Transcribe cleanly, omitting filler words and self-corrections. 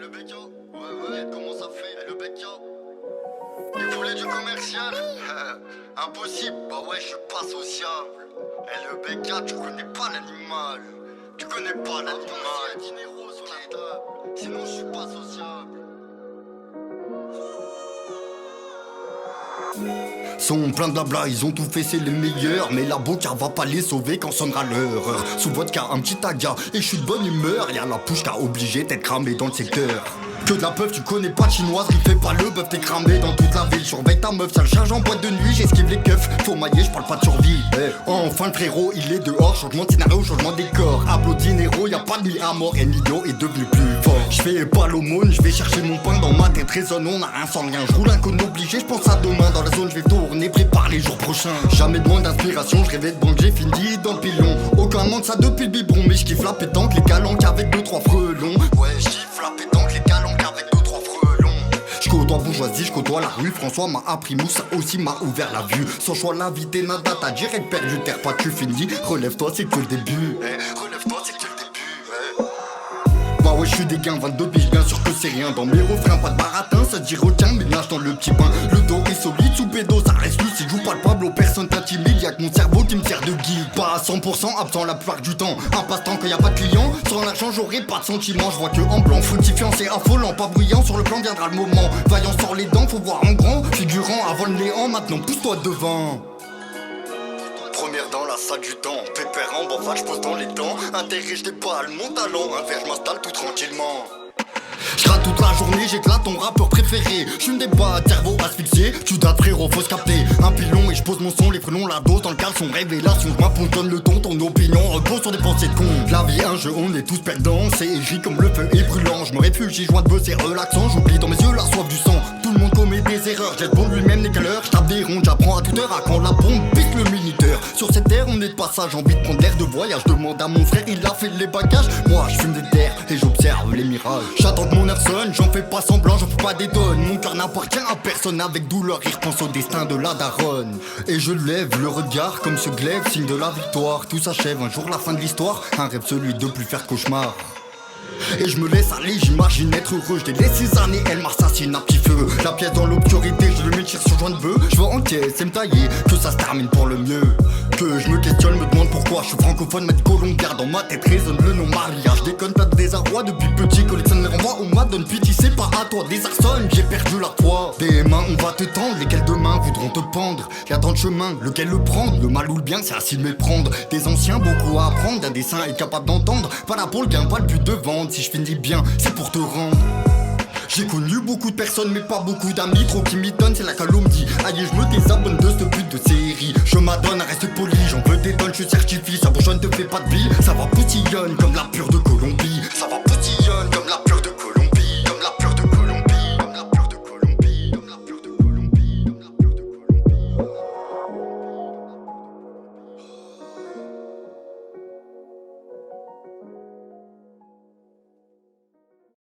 le Becca, ouais, comment ça fait? Le Becca, il voulait du commercial. Impossible, bah ouais, je suis pas sociable. Le Becca, tu connais pas l'animal. Tu connais pas l'animal. Dinero sur la table, sinon je suis pas sociable. Sont plein de blabla, ils ont tout fait, c'est les meilleurs. Mais la boca va pas les sauver quand sonnera l'heure. Sous vodka, un petit taga, et je suis de bonne humeur. Y'a la pouche qui a obligé d'être cramé dans le secteur. Que de la peuf, tu connais pas de chinoise, il fait pas le bœuf, t'es cramé dans toute la ville. Surveille ta meuf, ça le charge en boîte de nuit, j'esquive les keufs. Faut mailler, je parle pas de survie. Enfin le frérot, il est dehors, changement de scénario, changement de décor. Applaudis Nero, y'a pas de nuit à mort, et Nido est devenu plus fort. Je fais pas l'aumône, je vais chercher mon pain dans ma tête résonne, on a rien sans rien. Je roule un con obligé, je pense à demain. Dans la zone, je vais tourner, prépare les jours prochains. Jamais de moins d'inspiration, je rêvais de banque, j'ai fini dans le pilon. Aucun manque ça depuis le biberon, mais je kiffe la pétanque, les calanques avec 2-3 frelons. Ouais, je kiffe la pétanque, les calanques avec 2-3 frelons. Je côtoie bourgeoisie, je côtoie la rue. François m'a appris, Moussa aussi m'a ouvert la vue. Sans choix la vie t'es nada, t'as direct perdu terre, pas tu finis. Relève-toi, c'est que le début. Relève-toi, c'est que le début. Bah ouais, je suis des gains, 22 piges, bien sûr que c'est rien. Dans mes refrains, pas de baratin, ça dit retiens, ménage dans le petit pain. Le dos est solide, sous pédo, ça reste lucide. Joue pas le Pablo, personne t'intimide. Y'a que mon cerveau qui me sert de guide. Pas à 100%, absent la plupart du temps. Un passe-temps quand y'a pas de clients. Sans l'argent, j'aurai pas de sentiment. Je vois que en blanc, fructifiant, c'est affolant. Pas bruyant, sur le plan viendra le moment. Vaillant, sort les dents, faut voir en grand. Figurant avant le néant, maintenant pousse-toi devant. Première dans la salle du temps, pépère en bas, je pose dans les dents. Intérêt, je déballe mon talent, un verre, je m'installe tout tranquillement. J'rate toute la journée, j'éclate ton rappeur préféré. J'fume des bas, cerveau asphyxié. Tu dates frérot, faut se capter. Un pilon et j'pose mon son, les frelons, la dose dans le caleçon. Révélation, j'm'appose, donne le ton, ton opinion repose sur des pensées de con. La vie un jeu, on est tous perdants. C'est égris comme le feu est brûlant. J'me réfugie, joint de bœuf, c'est relaxant. J'oublie dans mes yeux la soif du sang. Tout le monde commet des erreurs, jette bon lui-même n'est qu'à l'heure. J'tape des rondes, j'apprends à toute heure à quand la bombe pique le minuteur. Sur cette terre, on est de passage, envie de prendre l'air de voyage. Demande à mon frère, il a fait les bagages. Moi, j'fume des terres et j'observe les mirages. J'attends que mon heure sonne, j'en fais pas semblant, j'en fais pas des tonnes. Mon cœur n'appartient à personne, avec douleur, il repense au destin de la daronne. Et je lève le regard comme ce glaive, signe de la victoire. Tout s'achève, un jour la fin de l'histoire. Un rêve, celui de plus faire cauchemar. Et je me laisse aller, j'imagine être heureux. Je délaisse ces années, elle m'assassine à petit feu. La pièce dans l'obscurité, je le mets sur joint de bœuf. Je veux enquête, c'est me tailler, que ça se termine pour le mieux. Que je me questionne, me demande pourquoi je suis francophone, mais de colombière. Dans ma tête résonne le nom mariage. Déconne pas de désarroi depuis petit, collectionne mes renvois. On m'a donne pitié, c'est pas à toi. Désarçonne, j'ai perdu la foi. Des mains, on va te tendre, lesquelles demain voudront te pendre. Y'a tant de chemins, lequel le prendre. Le mal ou le bien, c'est à s'y méprendre. Des anciens, beaucoup à apprendre. Un dessin est capable d'entendre. Pas là pour le gain, pas le but de vendre. Si je finis bien, c'est pour te rendre. J'ai connu beaucoup de personnes mais pas beaucoup d'amis. Trop qui m'y donnent, c'est la calomnie. Aïe, je me désabonne de ce but de série. Je m'adonne, reste poli, j'en veux des tonnes, je certifie. Ça bourgeonne, te fait pas de bille. Ça va poutillonne comme la pure de Colombie. Ça va